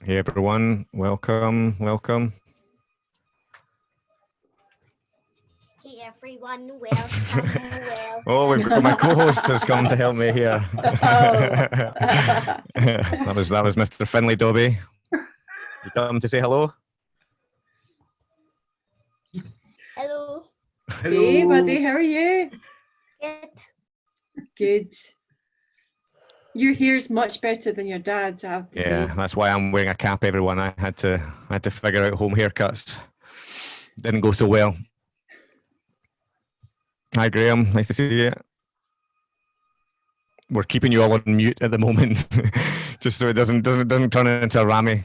Hey everyone, welcome. Hey everyone, welcome. Oh, we've got my co-host has come to help me here. that was Mr. Finley Dobbie. You come to say hello? Hello. Hey buddy, how are you? Good. Your hair's much better than your dad's, I have to say. Yeah, that's why I'm wearing a cap, everyone. I had to figure out home haircuts. Didn't go so well. Hi Graham, nice to see you. We're keeping you all on mute at the moment, just so it doesn't turn into a rammy.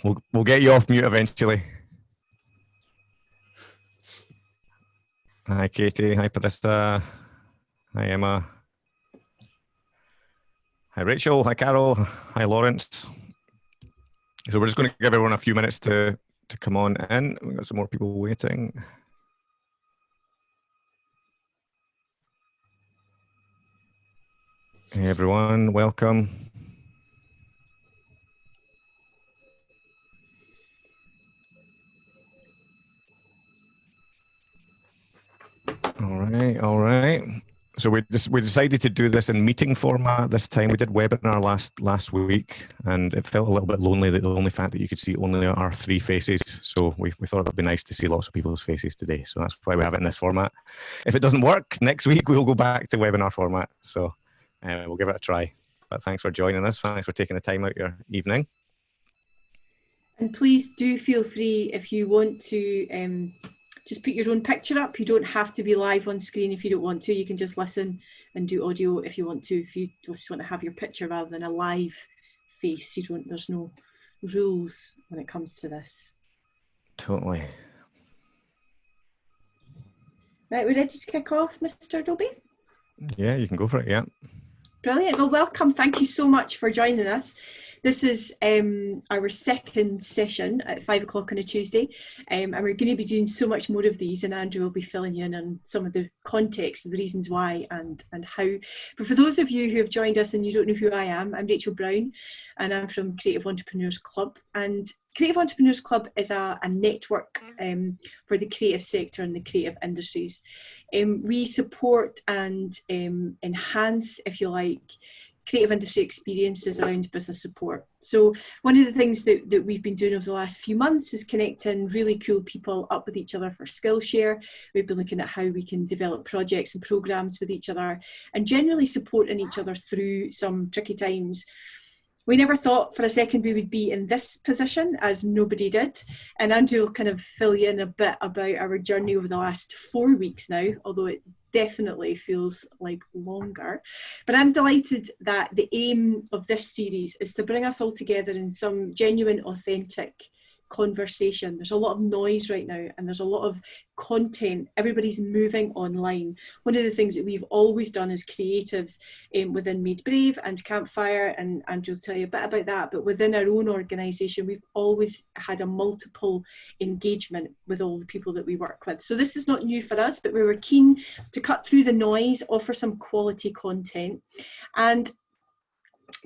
We'll get you off mute eventually. Hi Katie, hi Parissa, hi Emma, hi Rachel, hi Carol, hi Lawrence. So we're just going to give everyone a few minutes to come on in. We've got some more people waiting. Hey everyone, welcome. All right. So we decided to do this in meeting format this time. We did webinar last week, and it felt a little bit lonely that the only fact that you could see only our three faces. So we thought it would be nice to see lots of people's faces today. So that's why we have it in this format. If it doesn't work, next week we'll go back to webinar format. So we'll give it a try. But thanks for joining us. Thanks for taking the time out your evening. And please do feel free if you want to just put your own picture up. You don't have to be live on screen if you don't want to. You can just listen and do audio if you want to. If you just want to have your picture rather than a live face, there's no rules when it comes to this. Totally. Right, we're ready to kick off, Mr. Dobbie? Yeah, you can go for it, yeah. Brilliant. Well, welcome. Thank you so much for joining us. This is our second session at 5 o'clock on a Tuesday, and we're going to be doing so much more of these, and Andrew will be filling you in on some of the context, the reasons why and how. But for those of you who have joined us and you don't know who I am, I'm Rachael Brown, and I'm from Creative Entrepreneurs Club. And Creative Entrepreneurs Club is a network for the creative sector and the creative industries. We support and enhance, if you like, creative industry experiences around business support. So one of the things that we've been doing over the last few months is connecting really cool people up with each other for Skillshare. We've been looking at how we can develop projects and programs with each other and generally supporting each other through some tricky times. We never thought for a second we would be in this position, as nobody did. And Andrew will kind of fill you in a bit about our journey over the last 4 weeks now, although it definitely feels like longer. But I'm delighted that the aim of this series is to bring us all together in some genuine, authentic conversation. There's a lot of noise right now and there's a lot of content. Everybody's moving online. One of the things that we've always done as creatives within Made Brave and Campfire, and Andrew will tell you a bit about that, but within our own organisation, we've always had a multiple engagement with all the people that we work with. So this is not new for us, but we were keen to cut through the noise, offer some quality content. And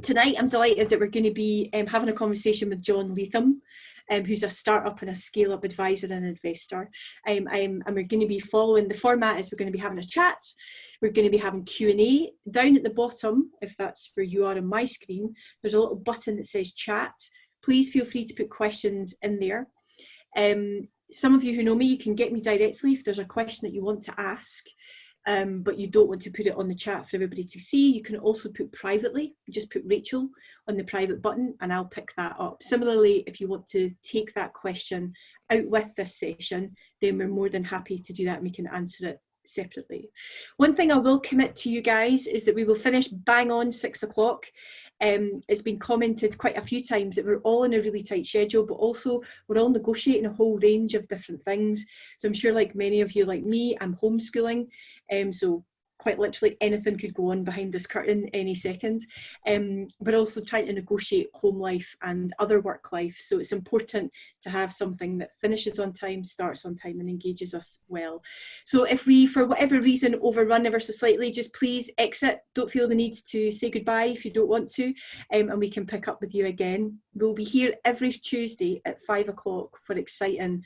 tonight I'm delighted that we're going to be having a conversation with John Latham, who's a startup and a scale-up advisor and investor. And we're going to be following, the format is we're going to be having a chat, we're going to be having Q&A. Down at the bottom, if that's where you are on my screen, there's a little button that says chat. Please feel free to put questions in there. Some of you who know me, you can get me directly if there's a question that you want to ask. But you don't want to put it on the chat for everybody to see. You can also put privately, just put Rachael on the private button and I'll pick that up. Similarly, if you want to take that question out with this session, then we're more than happy to do that and we can answer it separately. One thing I will commit to you guys is that we will finish bang on 6 o'clock. It's been commented quite a few times that we're all in a really tight schedule, but also we're all negotiating a whole range of different things. So I'm sure like many of you like me, I'm homeschooling. So quite literally anything could go on behind this curtain any second, but also trying to negotiate home life and other work life. So it's important to have something that finishes on time, starts on time, and engages us well. So if we, for whatever reason, overrun ever so slightly, just please exit. Don't feel the need to say goodbye if you don't want to, and we can pick up with you again. We'll be here every Tuesday at 5 o'clock for exciting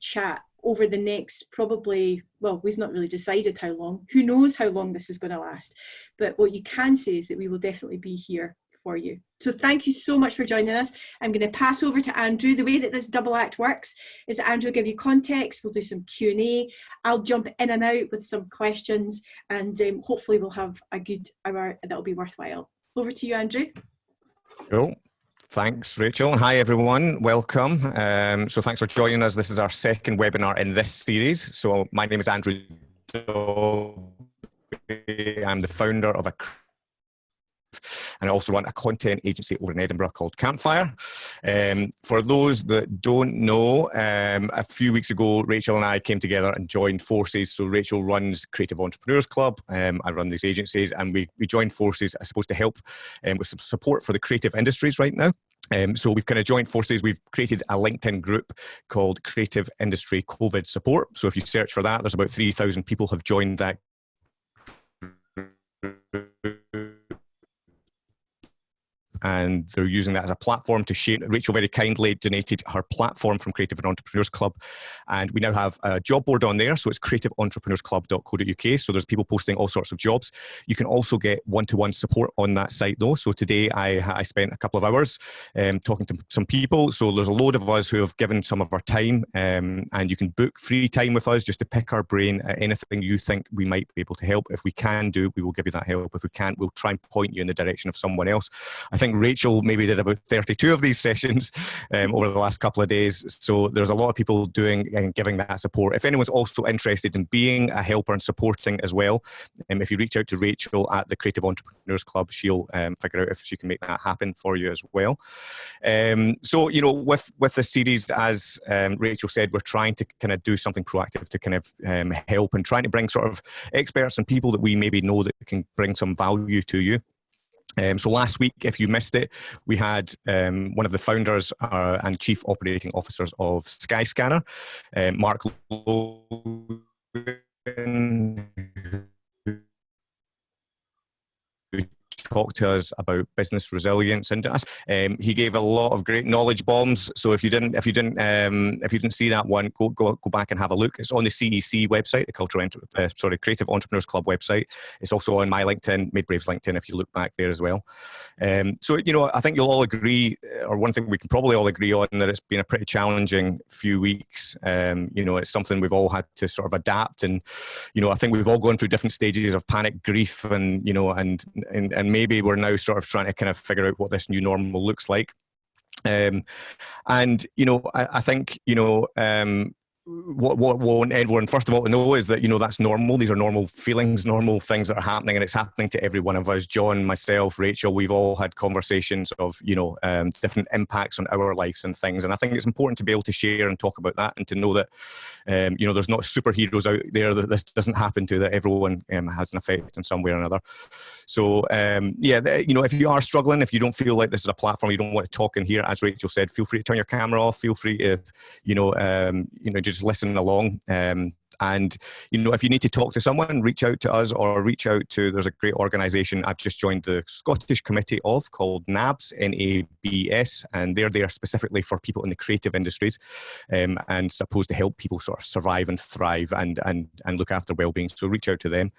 chat over the next probably, well, we've not really decided how long. Who knows how long this is going to last? But what you can say is that we will definitely be here for you. So thank you so much for joining us. I'm going to pass over to Andrew. The way that this double act works is that Andrew will give you context, we'll do some Q&A, I'll jump in and out with some questions, and hopefully we'll have a good hour that'll be worthwhile. Over to you, Andrew. Cool. Thanks, Rachel. Hi, everyone. Welcome. So thanks for joining us. This is our second webinar in this series. So my name is Andrew Dobbie. I'm the founder of and I also run a content agency over in Edinburgh called Campfire. For those that don't know, a few weeks ago, Rachel and I came together and joined forces. So Rachel runs Creative Entrepreneurs Club. I run these agencies, and we joined forces, I suppose, to help with some support for the creative industries right now. So we've kind of joined forces. We've created a LinkedIn group called Creative Industry COVID Support. So if you search for that, there's about 3,000 people have joined that. And they're using that as a platform to share. Rachel very kindly donated her platform from Creative Entrepreneurs Club, and we now have a job board on there, so it's creativeentrepreneursclub.co.uk. So there's people posting all sorts of jobs. You can also get one-to-one support on that site though. So today I spent a couple of hours talking to some people. So there's a load of us who have given some of our time, and you can book free time with us just to pick our brain at anything you think we might be able to help. If we can do, we will give you that help. If we can't, we'll try and point you in the direction of someone else. I think Rachel maybe did about 32 of these sessions over the last couple of days. So there's a lot of people doing and giving that support. If anyone's also interested in being a helper and supporting as well, if you reach out to Rachel at the Creative Entrepreneurs Club, she'll figure out if she can make that happen for you as well. So, you know, with the series, as Rachel said, we're trying to kind of do something proactive to kind of help and trying to bring sort of experts and people that we maybe know that can bring some value to you. So last week, if you missed it, we had one of the founders and chief operating officers of Skyscanner, Mark Logan, who talked to us about business resilience, and he gave a lot of great knowledge bombs. So if you didn't see that one, go back and have a look. It's on the CEC website, the Creative Entrepreneurs Club website. It's also on my LinkedIn, Made Brave's LinkedIn, if you look back there as well. So you know, I think you'll all agree, or one thing we can probably all agree on, that it's been a pretty challenging few weeks. You know, it's something we've all had to sort of adapt, and you know, I think we've all gone through different stages of panic, grief, and you know, and maybe we're now sort of trying to kind of figure out what this new normal looks like. And you know, I think, you know, what everyone first of all to know is that, you know, that's normal. These are normal feelings, normal things that are happening, and it's happening to every one of us. John, myself, Rachel, we've all had conversations of, you know, different impacts on our lives and things. And I think it's important to be able to share and talk about that, and to know that, you know, there's not superheroes out there that this doesn't happen to, that everyone has an effect in some way or another. So, yeah, you know, if you are struggling, if you don't feel like this is a platform, you don't want to talk in here, as Rachel said, feel free to turn your camera off. Feel free to, you know, just listen along. And, you know, if you need to talk to someone, reach out to us, or reach out to, there's a great organisation I've just joined the Scottish Committee of, called NABS, N-A-B-S, and they're there specifically for people in the creative industries, and supposed to help people sort of survive and thrive and look after well-being. So reach out to them.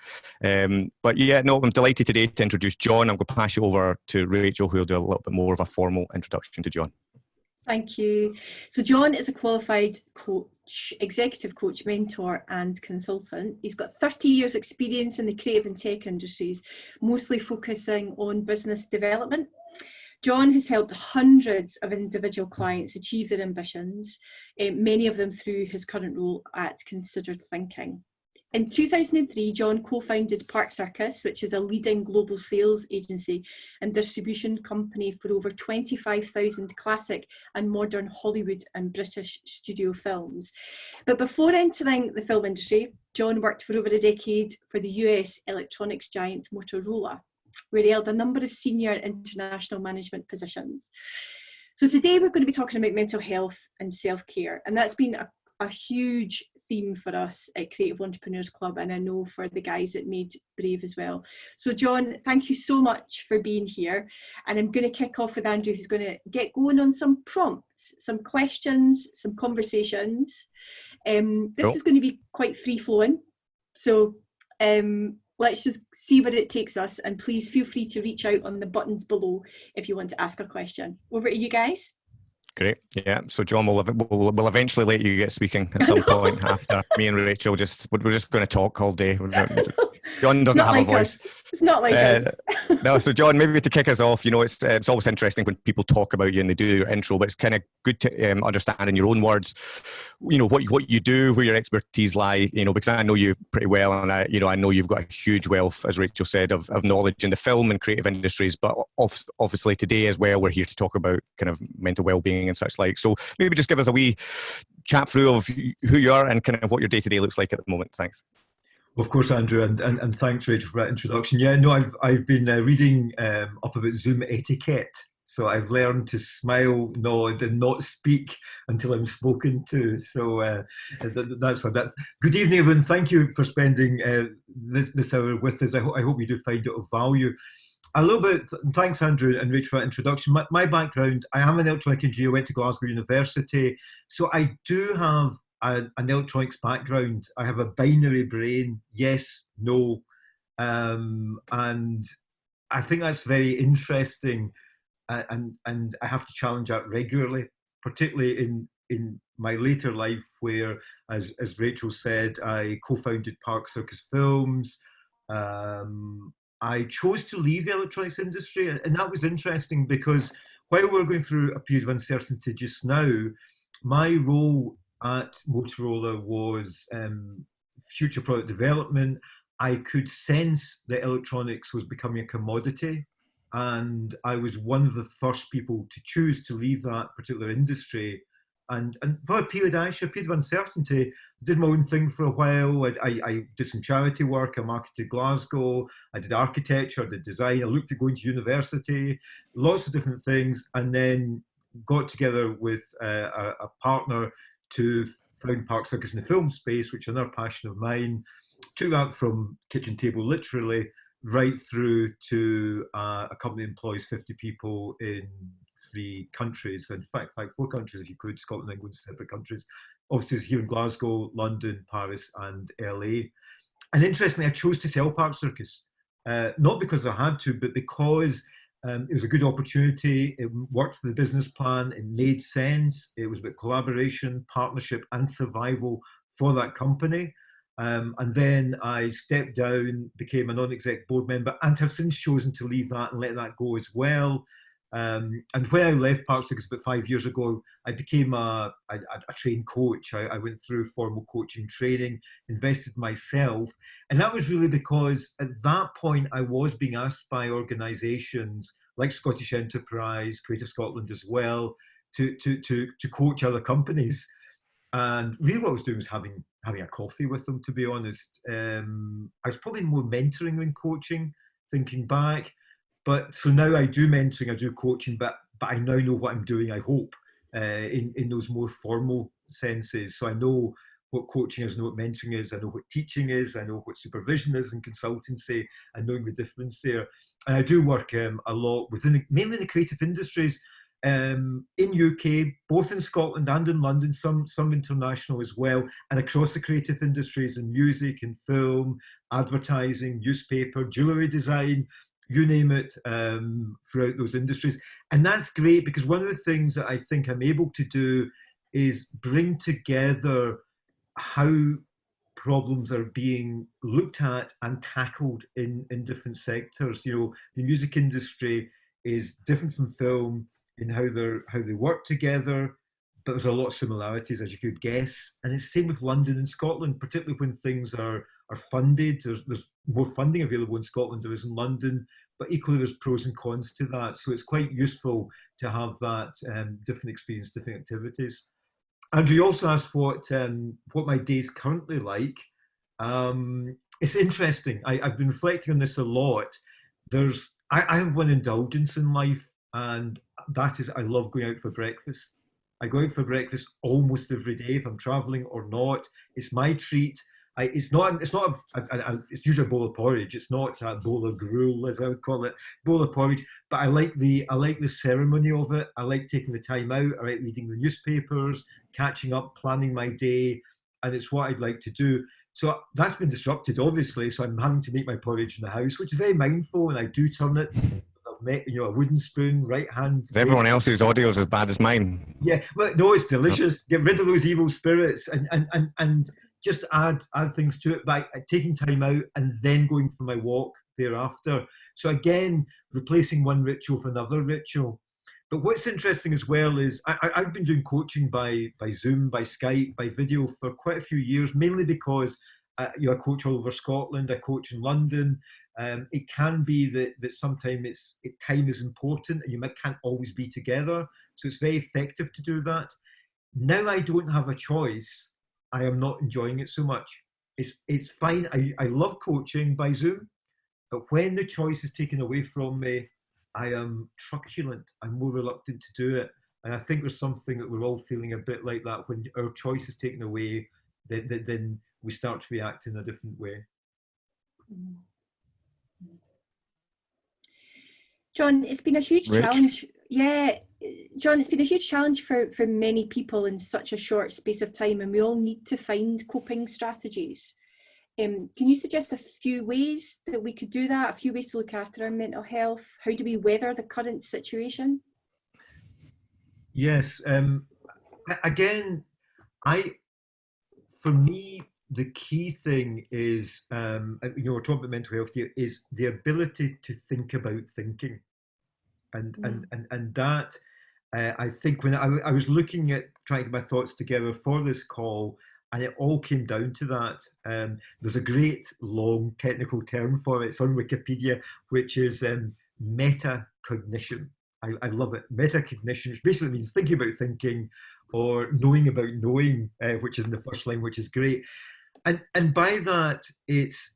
But yeah, no, I'm delighted today to introduce John. I'm going to pass you over to Rachel, who will do a little bit more of a formal introduction to John. Thank you. So John is a qualified coach, executive coach, mentor and consultant. He's got 30 years experience in the creative and tech industries, mostly focusing on business development. John has helped hundreds of individual clients achieve their ambitions, many of them through his current role at Considered Thinking. In 2003, John co-founded Park Circus, which is a leading global sales agency and distribution company for over 25,000 classic and modern Hollywood and British studio films. But before entering the film industry, John worked for over a decade for the US electronics giant Motorola, where he held a number of senior international management positions. So today we're going to be talking about mental health and self-care, and that's been a huge theme for us at Creative Entrepreneurs Club, and I know for the guys at Made Brave as well. So John, thank you so much for being here, and I'm going to kick off with Andrew, who's going to get going on some prompts, some questions, some conversations. This is going to be quite free-flowing, so let's just see where it takes us, and please feel free to reach out on the buttons below if you want to ask a question. Over to you guys. Great. Yeah. So John, we'll eventually let you get speaking at some point after me and Rachel. We're just going to talk all day. John doesn't have a voice. It's not like us. No. So John, maybe to kick us off, you know, it's always interesting when people talk about you and they do your intro, but it's kind of good to understand in your own words, you know, what you do, where your expertise lie. You know, because I know you pretty well, and I know you've got a huge wealth, as Rachel said, of knowledge in the film and creative industries. But obviously today as well, we're here to talk about kind of mental well-being and such like. So maybe just give us a wee chat through of who you are and kind of what your day-to-day looks like at the moment. Thanks. Of course, Andrew, and thanks, Rachel, for that introduction. Yeah, no, I've been reading up about Zoom etiquette. So I've learned to smile, nod, and not speak until I'm spoken to. So that's what that's. Good evening, everyone. Thank you for spending this hour with us. I hope you do find it of value. A little bit, thanks Andrew and Rachel for that introduction. My background, I am an electronic engineer, went to Glasgow University. So I do have an electronics background. I have a binary brain, yes, no. And I think that's very interesting. And I have to challenge that regularly, particularly in my later life where, as Rachel said, I co-founded Park Circus Films. I chose to leave the electronics industry, and that was interesting because while we're going through a period of uncertainty just now, my role at Motorola was future product development. I could sense that electronics was becoming a commodity, and I was one of the first people to choose to leave that particular industry. And for a period of uncertainty, did my own thing for a while. I did some charity work. I marketed Glasgow. I did architecture. I did design. I looked at going to university, lots of different things, and then got together with a partner to found Park Circus in the film space, which is another passion of mine. Took that from kitchen table, literally, right through to a company that employs 50 people in 3 countries, in fact 4 countries if you could, Scotland and England, separate countries. Offices here in Glasgow, London, Paris and LA. And interestingly, I chose to sell Park Circus, not because I had to, but because it was a good opportunity. It worked for the business plan. It made sense. It was about collaboration, partnership and survival for that company. And then I stepped down, became a non-exec board member, and have since chosen to leave that and let that go as well. And when I left Park Circus about 5 years ago, I became a trained coach. I went through formal coaching training, invested myself. And that was really because at that point, I was being asked by organisations like Scottish Enterprise, Creative Scotland as well, to coach other companies. And really what I was doing was having a coffee with them, to be honest. I was probably more mentoring than coaching, thinking back. But so now I do mentoring, I do coaching, but I now know what I'm doing, I hope, in those more formal senses. So I know what coaching is, I know what mentoring is, I know what teaching is, I know what supervision is and consultancy, and knowing the difference there. And I do work a lot mainly in the creative industries, in UK, both in Scotland and in London, some international as well, and across the creative industries in music and film, advertising, newspaper, jewellery design, you name it, throughout those industries. And that's great because one of the things that I think I'm able to do is bring together how problems are being looked at and tackled in different sectors. You know, the music industry is different from film in how they work together, but there's a lot of similarities, as you could guess. And it's the same with London and Scotland, particularly when things are are funded. There's more funding available in Scotland than there is in London, but equally there's pros and cons to that. So it's quite useful to have that different experience, different activities. Andrew, you also asked what my day's currently like. It's interesting. I've been reflecting on this a lot. I have one indulgence in life, and that is I love going out for breakfast. I go out for breakfast almost every day if I'm traveling or not. It's my treat. It's usually a bowl of porridge. It's not a bowl of gruel, as I would call it, bowl of porridge. But I like the ceremony of it. I like taking the time out. I like reading the newspapers, catching up, planning my day, and it's what I'd like to do. So that's been disrupted, obviously. So I'm having to make my porridge in the house, which is very mindful, and I do turn it. A wooden spoon, right hand. Everyone else's audio is as bad as mine. Yeah, but no, it's delicious. Get rid of those evil spirits and just add things to it by taking time out and then going for my walk thereafter. So again, replacing one ritual with another ritual. But what's interesting as well is I've been doing coaching by Zoom, by Skype, by video for quite a few years, mainly because I coach all over Scotland, I coach in London. It can be that sometimes time is important and you can't always be together. So it's very effective to do that. Now I don't have a choice. I am not enjoying it so much. It's fine. I love coaching by Zoom, but when the choice is taken away from me, I am truculent. I'm more reluctant to do it. And I think there's something that we're all feeling a bit like that when our choice is taken away, then we start to react in a different way. John, it's been a huge challenge. Yeah, John, it's been a huge challenge for many people in such a short space of time, and we all need to find coping strategies. Can you suggest a few ways that we could do that, a few ways to look after our mental health? How do we weather the current situation? Yes. Again, for me, the key thing is, we're talking about mental health here, is the ability to think about thinking. And that, I think when I was looking at trying to get my thoughts together for this call, and it all came down to that. There's a great long technical term for it. It's on Wikipedia, which is metacognition. I love it. Metacognition, which basically means thinking about thinking or knowing about knowing, which is in the first line, which is great. And by that, it's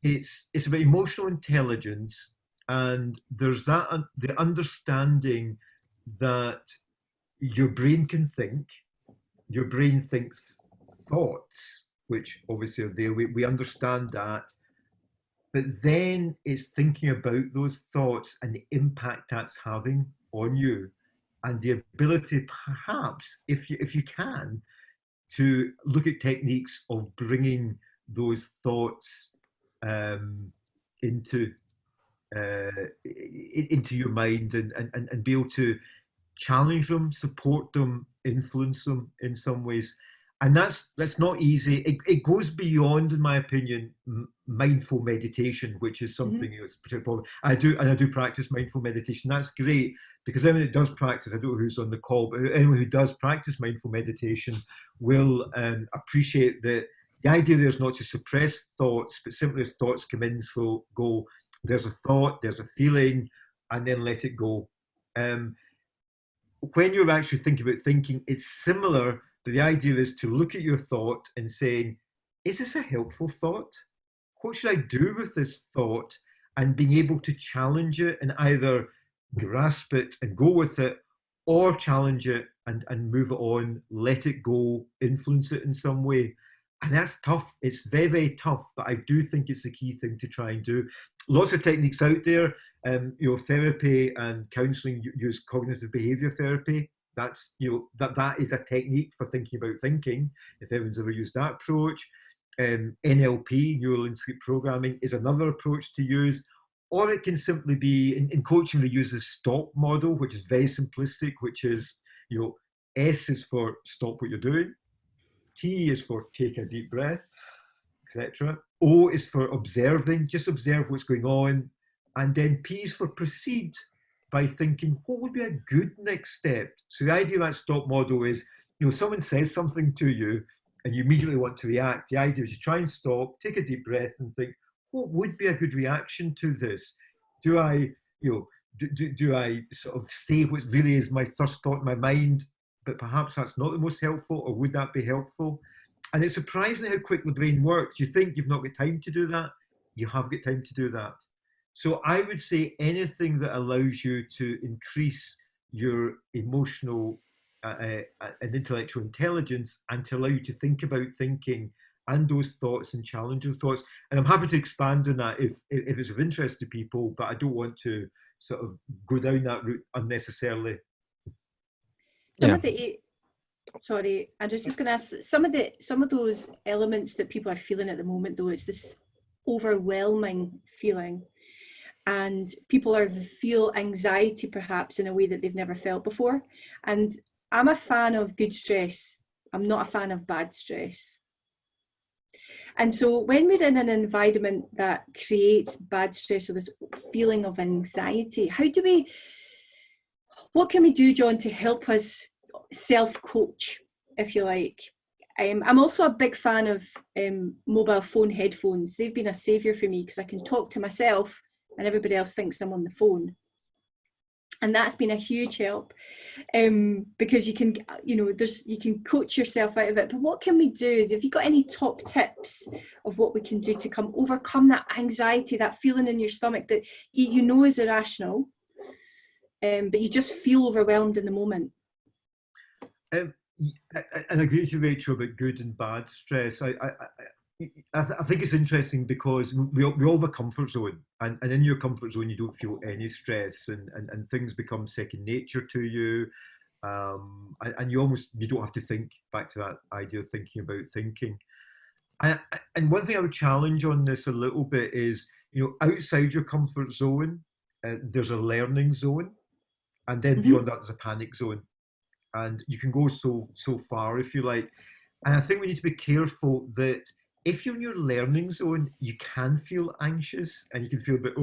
about emotional intelligence, and there's that the understanding that your brain can think. Your brain thinks thoughts, which obviously are there. We understand that, but then it's thinking about those thoughts and the impact that's having on you, and the ability, perhaps, if you can, to look at techniques of bringing those thoughts into your mind and be able to challenge them, support them, influence them in some ways. And that's not easy. It goes beyond, in my opinion, mindful meditation, which is something that's particularly popular. I do practice mindful meditation. That's great, because anyone that does practice, I don't know who's on the call, but anyone who does practice mindful meditation will appreciate that the idea there is not to suppress thoughts, but simply as thoughts come in, so go. There's a thought, there's a feeling, and then let it go. When you're actually thinking about thinking, it's similar, but the idea is to look at your thought and saying, is this a helpful thought? What should I do with this thought? And being able to challenge it and either grasp it and go with it, or challenge it and move it on, let it go, influence it in some way. And that's tough. It's very, very tough, but I do think it's the key thing to try and do. Lots of techniques out there. Therapy and counselling use cognitive behaviour therapy. That's, that is a technique for thinking about thinking, if anyone's ever used that approach. NLP, Neuro Linguistic Programming, is another approach to use. Or it can simply be, in coaching, they use the STOP model, which is very simplistic, which is, S is for stop what you're doing. T is for take a deep breath, etc. O is for observing, just observe what's going on. And then P is for proceed, by thinking, what would be a good next step? So the idea of that STOP model is, someone says something to you, and you immediately want to react. The idea is you try and stop, take a deep breath and think, what would be a good reaction to this? Do I, do I sort of say what really is my first thought in my mind, but perhaps that's not the most helpful, or would that be helpful? And it's surprising how quick the brain works. You think you've not got time to do that, you have got time to do that. So I would say anything that allows you to increase your emotional and intellectual intelligence, and to allow you to think about thinking and those thoughts and challenge those thoughts. And I'm happy to expand on that if it's of interest to people, but I don't want to sort of go down that route unnecessarily. Some of the, sorry, I'm just going to ask, some of those elements that people are feeling at the moment, though, it's this overwhelming feeling, and people feel anxiety perhaps in a way that they've never felt before. And I'm a fan of good stress. I'm not a fan of bad stress. And so when we're in an environment that creates bad stress or this feeling of anxiety, what can we do, John, to help us self-coach, if you like? I'm also a big fan of mobile phone headphones. They've been a saviour for me because I can talk to myself and everybody else thinks I'm on the phone. And that's been a huge help, because you can, you can coach yourself out of it. But what can we do? Have you got any top tips of what we can do to overcome that anxiety, that feeling in your stomach that you know is irrational, but you just feel overwhelmed in the moment? And I agree with you, Rachel, about good and bad stress. I think it's interesting because we all have a comfort zone, and in your comfort zone you don't feel any stress, and things become second nature to you, and you don't have to think, back to that idea of thinking about thinking. And one thing I would challenge on this a little bit is, outside your comfort zone, there's a learning zone, and then beyond that there's a panic zone, and you can go so far if you like. And I think we need to be careful that if you're in your learning zone, you can feel anxious, and you can feel a bit,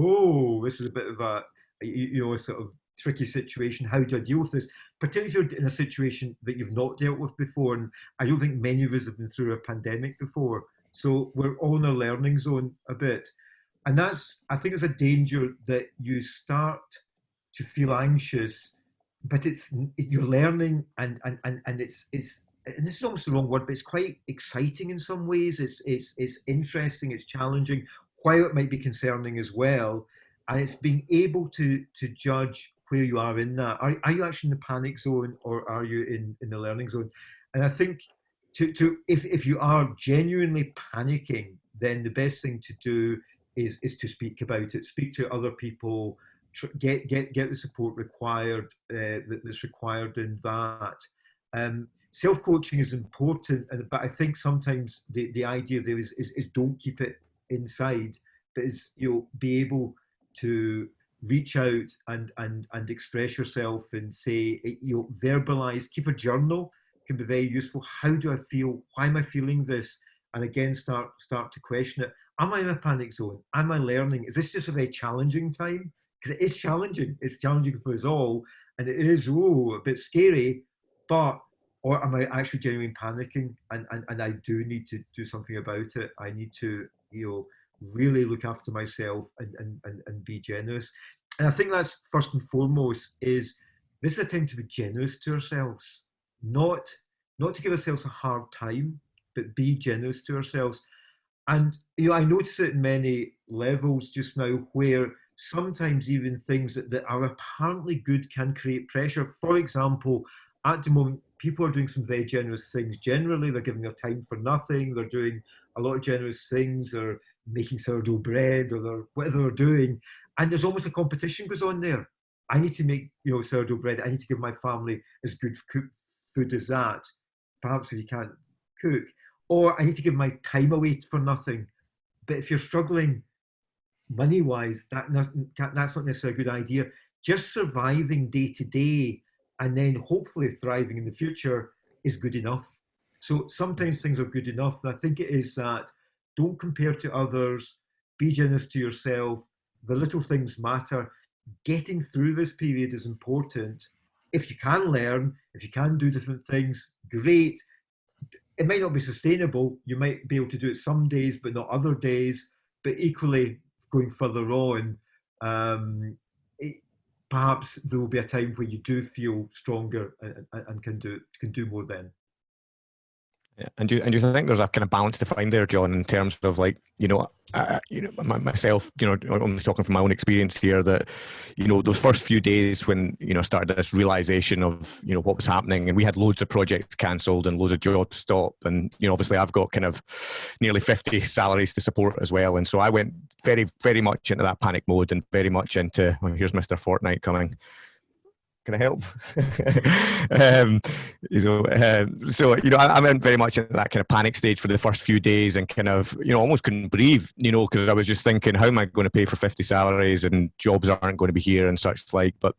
this is a bit of a sort of tricky situation. How do I deal with this? Particularly if you're in a situation that you've not dealt with before. And I don't think many of us have been through a pandemic before. So we're all in our learning zone a bit. And I think it's a danger that you start to feel anxious, but you're learning, and it's and this is almost the wrong word, but it's quite exciting in some ways. It's interesting, it's challenging, while it might be concerning as well. And it's being able to judge where you are in that. Are you actually in the panic zone, or are you in the learning zone? And I think if you are genuinely panicking, then the best thing to do is to speak about it, speak to other people, get the support required that's required in that. Self-coaching is important, but I think sometimes the idea there is don't keep it inside, but is be able to reach out and express yourself, and say, verbalize, keep a journal can be very useful. How do I feel? Why am I feeling this? And again, start to question it. Am I in a panic zone? Am I learning? Is this just a very challenging time? Because it is challenging. It's challenging for us all, and it is a bit scary, or am I actually genuinely panicking, and I do need to do something about it? I need to, really look after myself and be generous. And I think that's first and foremost, is this is a time to be generous to ourselves, not to give ourselves a hard time, but be generous to ourselves. And, I notice it in many levels just now, where sometimes even things that are apparently good can create pressure. For example, at the moment, people are doing some very generous things. Generally, they're giving their time for nothing. They're doing a lot of generous things. They're making sourdough bread, or whatever they're doing. And there's almost a competition goes on there. I need to make, sourdough bread. I need to give my family as good food as that. Perhaps if you can't cook. Or I need to give my time away for nothing. But if you're struggling money-wise, that's not necessarily a good idea. Just surviving day to day, and then hopefully thriving in the future, is good enough. So sometimes things are good enough. And I think it is that don't compare to others, be generous to yourself. The little things matter. Getting through this period is important. If you can learn, if you can do different things, great. it might not be sustainable. You might be able to do it some days, but not other days. But equally, going further on, perhaps there will be a time where you do feel stronger and can do more then. Yeah. And do you think there's a kind of balance to find there, John, in terms of like, myself, only talking from my own experience here, that, those first few days when, I started this realization of, what was happening, and we had loads of projects cancelled and loads of jobs stopped. And, obviously I've got kind of nearly 50 salaries to support as well. And so I went very, very much into that panic mode and very much into, here's Mr. Fortnite coming. Can I help? I went very much into that kind of panic stage for the first few days and kind of, almost couldn't breathe, because I was just thinking, how am I going to pay for 50 salaries and jobs aren't going to be here and such like. But,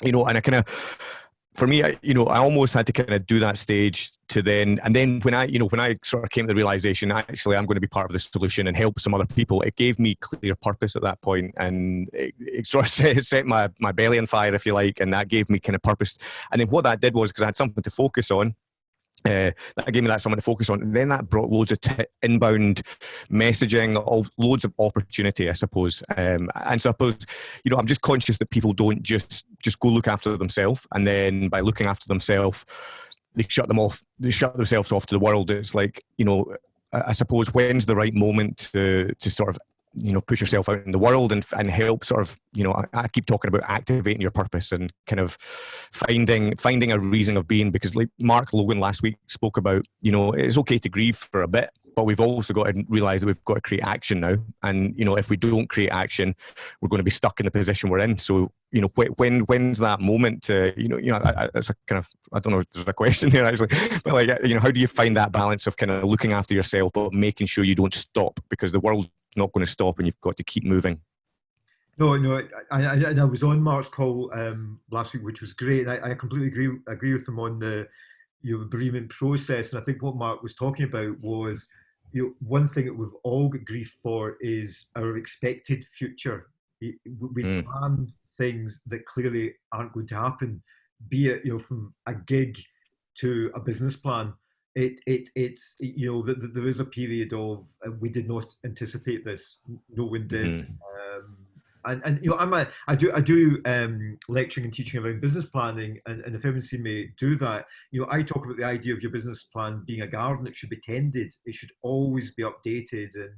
and I kind of, for me, I almost had to kind of do that stage to then, and then when I sort of came to the realization, actually, I'm going to be part of the solution and help some other people, it gave me clear purpose at that point, and it sort of set my belly on fire, if you like, and that gave me kind of purpose. And then what that did was, because I had something to focus on, that gave me that someone to focus on, and then that brought loads of inbound messaging, loads of opportunity, I suppose. And so I suppose, I'm just conscious that people don't just go look after themselves, and then by looking after themselves, they shut themselves off to the world. It's like, I suppose, when's the right moment to sort of, push yourself out in the world and help sort of, I keep talking about activating your purpose and kind of finding a reason of being, because like Mark Logan last week spoke about, it's okay to grieve for a bit, but we've also got to realize that we've got to create action now. And, if we don't create action, we're going to be stuck in the position we're in. So, when's that moment to, it's a kind of, I don't know if there's a question here actually, but like, how do you find that balance of kind of looking after yourself, but making sure you don't stop, because the world's not going to stop and you've got to keep moving? No, I was on Mark's call last week, which was great. And I completely agree with him on the bereavement process. And I think what Mark was talking about was, one thing that we've all got grief for is our expected future. We planned things that clearly aren't going to happen, be it from a gig to a business plan. It's there is a period of we did not anticipate this. No one did. I do lecturing and teaching around business planning, and if anyone's seen me do that, I talk about the idea of your business plan being a garden. It should be tended. It should always be updated, and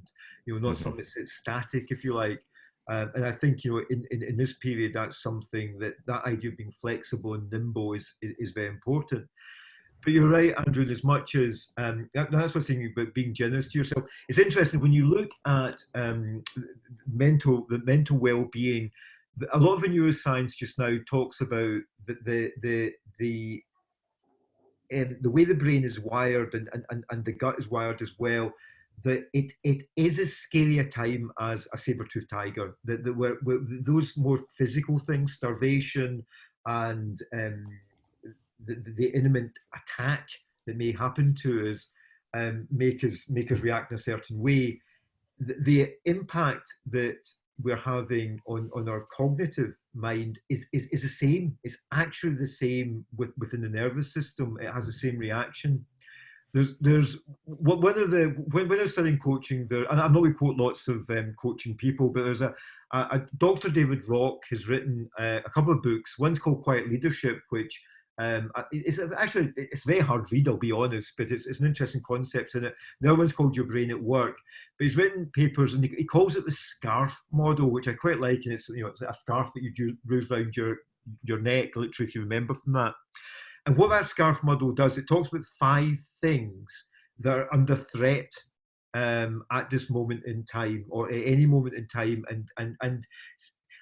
not something that sits static, if you like. And I think in this period, that's something that idea of being flexible and nimble is very important. But you're right, Andrew, as much as that's what I'm saying about being generous to yourself. It's interesting when you look at the mental well-being. A lot of the neuroscience just now talks about the way the brain is wired and the gut is wired as well. That it is as scary a time as a saber-toothed tiger. That where those more physical things, starvation and the imminent attack that may happen to us, make us react in a certain way. The impact that we're having on our cognitive mind is the same. It's actually the same within the nervous system. It has the same reaction. There's when I was studying coaching, and I'm not going to quote lots of coaching people, but there's a Dr. David Rock has written a couple of books. One's called Quiet Leadership, which it's very hard read, I'll be honest, but it's an interesting concept in it. The other one's called Your Brain at Work, but he's written papers and he calls it the scarf model, which I quite like, and it's it's a scarf that you rouse around your neck, literally, if you remember from that. And what that scarf model does, it talks about 5 things that are under threat at this moment in time, or at any moment in time, and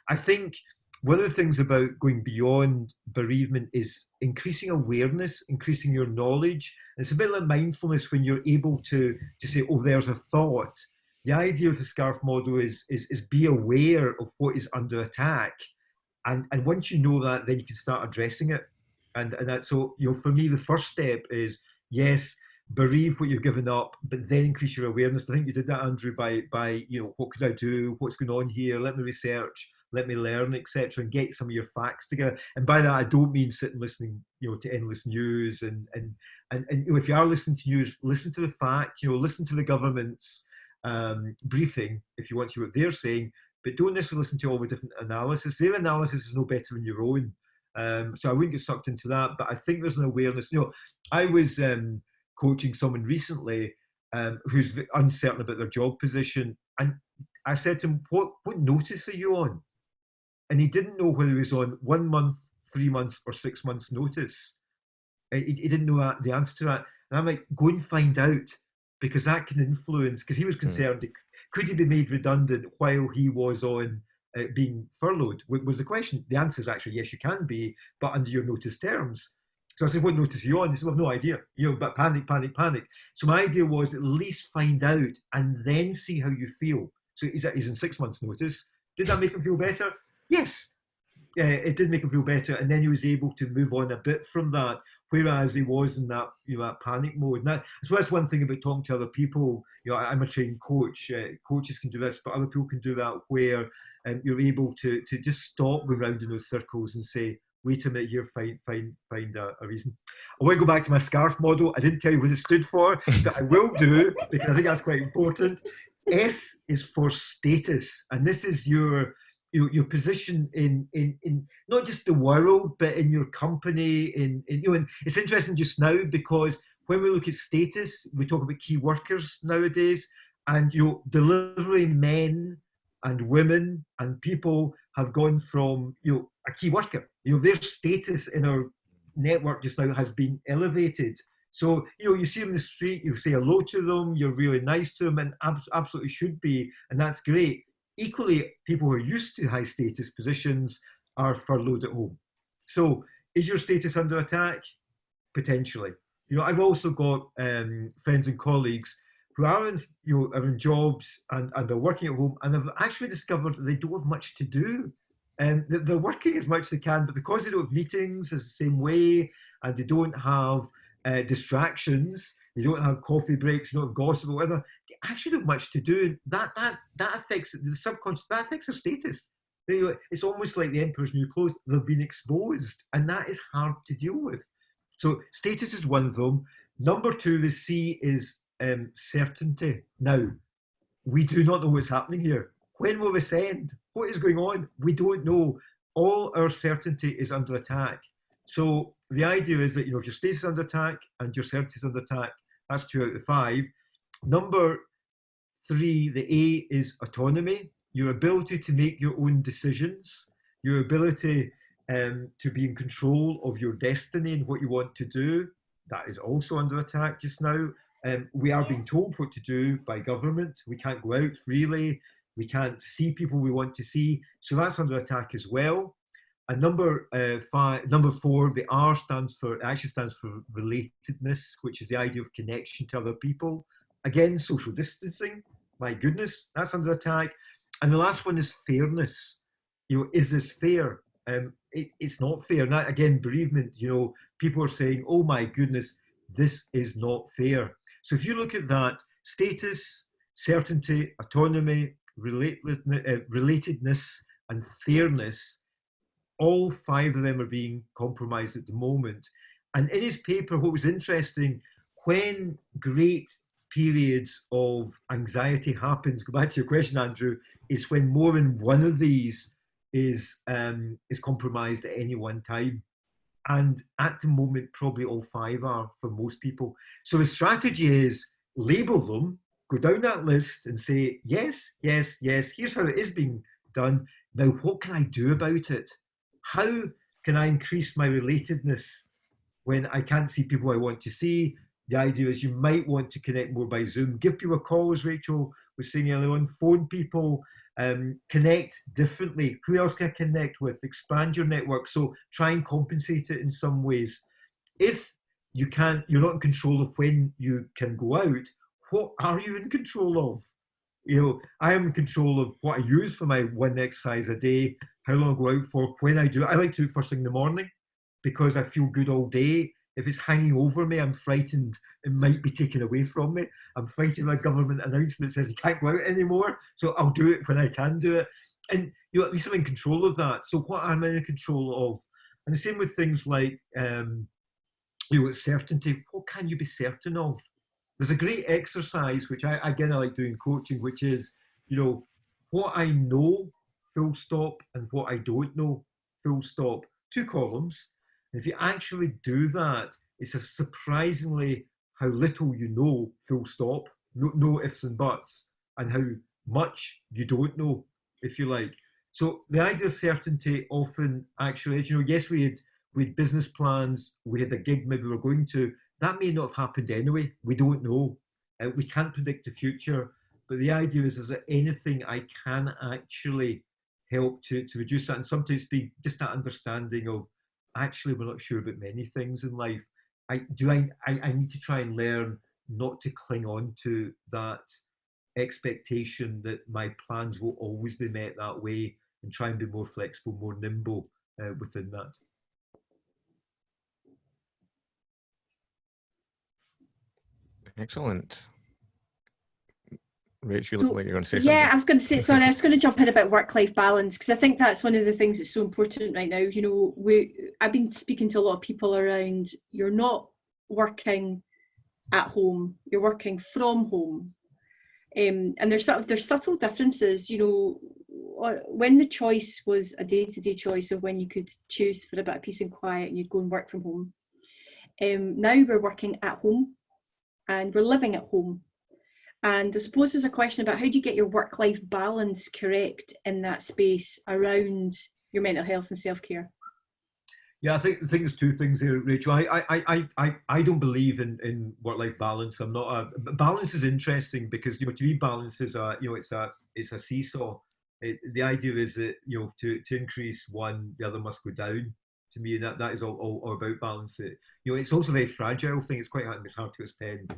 I think one of the things about going beyond bereavement is increasing awareness, increasing your knowledge. And it's a bit like mindfulness when you're able to say, oh, there's a thought. The idea of the scarf model is be aware of what is under attack. And once you know that, then you can start addressing it. And that's so, for me, the first step is, yes, bereave what you've given up, but then increase your awareness. I think you did that, Andrew, by what could I do? What's going on here? Let me research. let me learn, etc., and get some of your facts together. And by that, I don't mean sitting listening, to endless news. And if you are listening to news, listen to the facts. Listen to the government's briefing if you want to see what they're saying, but don't necessarily listen to all the different analysis. Their analysis is no better than your own. So I wouldn't get sucked into that. But I think there's an awareness. I was coaching someone recently who's uncertain about their job position, and I said to him, what notice are you on? And he didn't know whether he was on 1 month, 3 months, or 6 months notice. He didn't know the answer to that. And I'm like, go and find out, because that can influence, because he was concerned, could he be made redundant while he was on being furloughed, was the question. The answer is actually, yes, you can be, but under your notice terms. So I said, what notice are you on? He said, well, I've no idea, but panic. So my idea was at least find out and then see how you feel. So he's in 6 months notice. Did that make him feel better? Yes, it did make him feel better. And then he was able to move on a bit from that, whereas he was in that, that panic mode. And that's one thing about talking to other people. I'm a trained coach. Coaches can do this, but other people can do that, where you're able to just stop going round in those circles and say, wait a minute here, find a reason. I want to go back to my SCARF model. I didn't tell you what it stood for, so I will do, because I think that's quite important. S is for status, and this is your position in not just the world, but in your company. And it's interesting just now, because when we look at status, we talk about key workers nowadays, and delivery men and women and people have gone from a key worker. Their status in our network just now has been elevated. So you see them in the street, you say hello to them, you're really nice to them, and absolutely should be, and that's great. Equally, people who are used to high status positions are furloughed at home. So is your status under attack? Potentially. I've also got friends and colleagues who are in jobs and they're working at home, and have actually discovered that they don't have much to do. They're working as much as they can, but because they don't have meetings the same way, and they don't have distractions, they don't have coffee breaks, they don't have gossip or whatever, they actually don't have much to do. That affects the subconscious, that affects their status. It's almost like the emperor's new clothes. They've been exposed, and that is hard to deal with. So status is one of them. Number two, the C is certainty. Now, we do not know what's happening here. When will this end? What is going on? We don't know. All our certainty is under attack. So the idea is that, if your status is under attack and your certainty is under attack, that's 2 out of 5. Number 3, the A, is autonomy. Your ability to make your own decisions, your ability to be in control of your destiny and what you want to do, that is also under attack just now. We are being told what to do by government. We can't go out freely. We can't see people we want to see. So that's under attack as well. And number 4, the R stands for relatedness, which is the idea of connection to other people. Again, social distancing. My goodness, that's under attack. And the last one is fairness. Is this fair? It's not fair. And that, again, bereavement. People are saying, "Oh my goodness, this is not fair." So if you look at that, status, certainty, autonomy, relatedness, and fairness, all 5 of them are being compromised at the moment. And in his paper, what was interesting, when great periods of anxiety happens, go back to your question, Andrew, is when more than one of these is compromised at any one time. And at the moment, probably all 5 are for most people. So the strategy is label them, go down that list and say, yes, yes, yes, here's how it is being done. Now, what can I do about it? How can I increase my relatedness when I can't see people I want to see? The idea is you might want to connect more by Zoom. Give people a call, as Rachel was saying earlier on. Phone people, connect differently. Who else can I connect with? Expand your network. So try and compensate it in some ways. If you're not in control of when you can go out, what are you in control of? I am in control of what I use for my 1 exercise a day, how long I go out for, when I do it. I like to do it first thing in the morning because I feel good all day. If it's hanging over me, I'm frightened it might be taken away from me. I'm frightened by a government announcement that says you can't go out anymore. So I'll do it when I can do it. and at least I'm in control of that. So what I'm in control of, and the same with things like certainty. What can you be certain of? There's a great exercise which I like doing coaching, which is what I know, full stop, and what I don't know, full stop. 2 columns. And if you actually do that, it's a surprisingly how little you know, full stop, no ifs and buts, and how much you don't know, if you like. So the idea of certainty often actually is, yes, we had business plans, we had a gig maybe we were going to, that may not have happened anyway. We don't know. We can't predict the future. But the idea is there anything I can actually help to reduce that? And sometimes be just that understanding of, actually, we're not sure about many things in life. I need to try and learn not to cling on to that expectation that my plans will always be met that way, and try and be more flexible, more nimble within that. Excellent. Rachel, you look like you're going to say something. Yeah, I was going to say, sorry, I was going to jump in about work-life balance, because I think that's one of the things that's so important right now. I've been speaking to a lot of people around, you're not working at home, you're working from home. And there's subtle differences, when the choice was a day-to-day choice of when you could choose for a bit of peace and quiet and you'd go and work from home. Now we're working at home and we're living at home. And I suppose there's a question about how do you get your work-life balance correct in that space around your mental health and self-care? Yeah, I think there's 2 things here, Rachel. I don't believe in work-life balance. I'm not balance is interesting because to me balance is it's a seesaw. The idea is that to increase one, the other must go down. To me, that is all about balance. It's also a very fragile thing. It's quite hard. It's hard to expend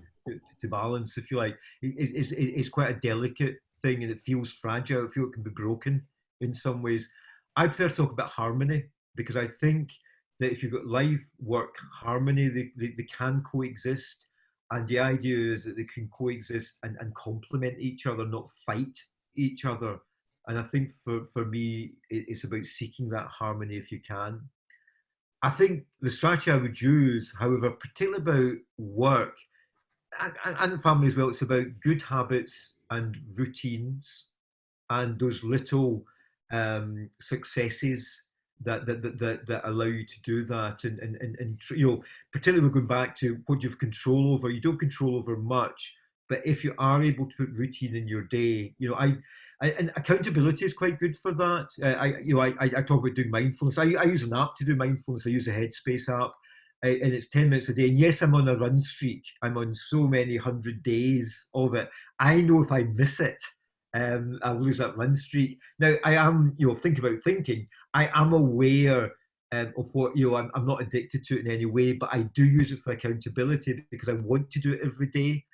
to balance, if you like. It's quite a delicate thing, and it feels fragile. I feel it can be broken in some ways. I prefer to talk about harmony, because I think that if you've got life, work, harmony, they can coexist. And the idea is that they can coexist and complement each other, not fight each other. And I think for me, it's about seeking that harmony if you can. I think the strategy I would use, however, particularly about work and family as well, it's about good habits and routines and those little successes that allow you to do that. And particularly we're going back to what you have control over. You don't have control over much, but if you are able to put routine in your day, and accountability is quite good for that. I talk about doing mindfulness. I use an app to do mindfulness. I use a Headspace app, and it's 10 minutes a day. And yes, I'm on a run streak. I'm on so many 100 days of it. I know if I miss it, I'll lose that run streak. Now, I am, think about thinking. I am aware of what, I'm not addicted to it in any way, but I do use it for accountability because I want to do it every day.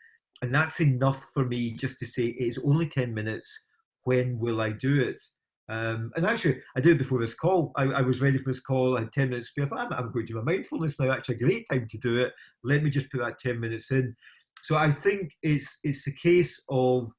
And that's enough for me just to say it's only 10 minutes. When will I do it? And actually, I did it before this call. I was ready for this call. I had 10 minutes spare. I thought, I'm going to do my mindfulness now. Actually, a great time to do it. Let me just put that 10 minutes in. So I think it's a case of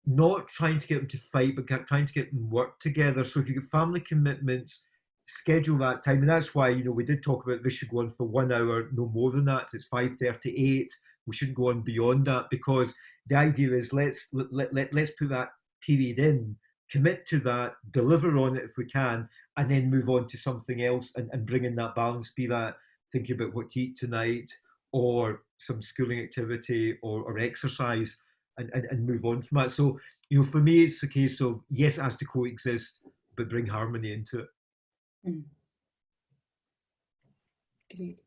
not trying to get them to fight, but trying to get them work together. So if you've got family commitments, schedule that time. And that's why, we did talk about this should go on for 1 hour, no more than that. It's 5:38. We shouldn't go on beyond that, because the idea is let's put that period in, commit to that, deliver on it if we can, and then move on to something else and bring in that balance, be that thinking about what to eat tonight or some schooling activity or exercise, and move on from that. So, for me, it's a case of, yes, it has to coexist, but bring harmony into it. Great.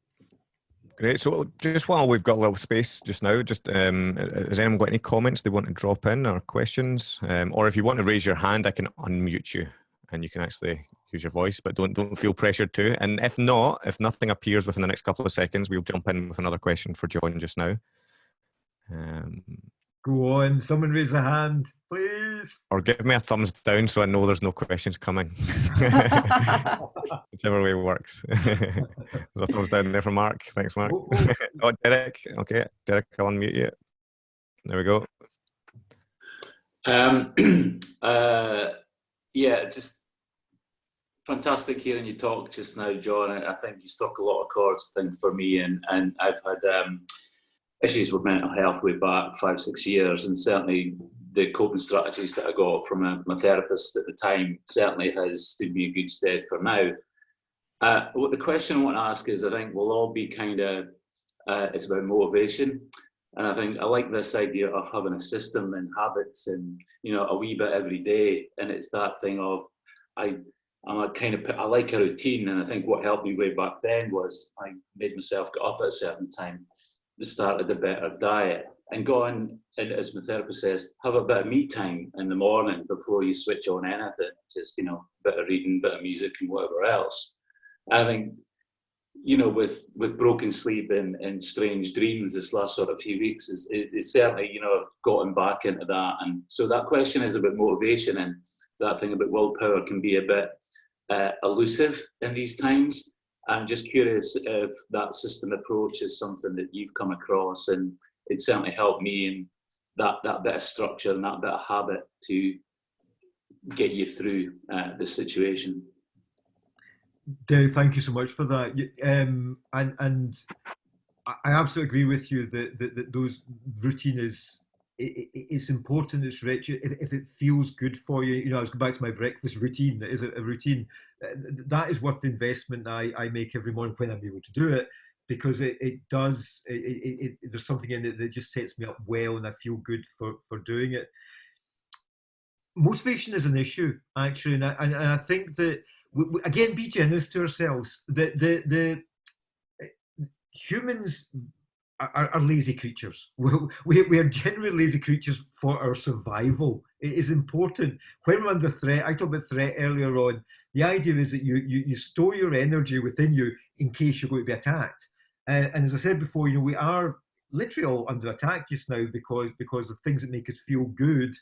Great. So just while we've got a little space just now, has anyone got any comments they want to drop in or questions? Or if you want to raise your hand, I can unmute you and you can actually use your voice, but don't feel pressured to. And if nothing appears within the next couple of seconds, we'll jump in with another question for John just now. Go on, someone raise a hand, please. Or give me a thumbs down so I know there's no questions coming. Whichever way works. There's a thumbs down there from Mark. Thanks, Mark. Oh, Derek. Okay, Derek, I'll unmute you. There we go. Yeah, just fantastic hearing you talk just now, John. I think you struck a lot of chords, I think, for me, and I've had issues with mental health way back 5-6 years, and certainly the coping strategies that I got from my therapist at the time certainly has stood me in good stead for now. What the question I want to ask is, I think we'll all be kind of, it's about motivation. And I think I like this idea of having a system and habits and, you know, a wee bit every day. And it's that thing of, I like a routine. And I think what helped me way back then was I made myself get up at a certain time, started a better diet, and go on, and as my therapist says, have a bit of me time in the morning before you switch on anything. Just, you know, a bit of reading, bit of music and whatever else. I think, you know, with broken sleep and strange dreams this last sort of few weeks, it's certainly, you know, gotten back into that. And so that question is about motivation, and that thing about willpower can be a bit elusive in these times. I'm just curious if that system approach is something that you've come across, and it certainly helped me in that bit of structure and that bit of habit to get you through the situation. Dave, thank you so much for that. And I absolutely agree with you that those routine it's important. It's rich if it feels good for you. You know, I was going back to my breakfast routine. That is a routine that is worth the investment I make every morning when I'm able to do it, because it does. There's something in it that just sets me up well, and I feel good for doing it. Motivation is an issue, actually, and I think that. Again, be generous to ourselves. The humans are lazy creatures. We are generally lazy creatures for our survival. It is important when we're under threat. I talked about threat earlier on. The idea is that you store your energy within you in case you're going to be attacked. And as I said before, you know, we are literally all under attack just now because of things that make us feel good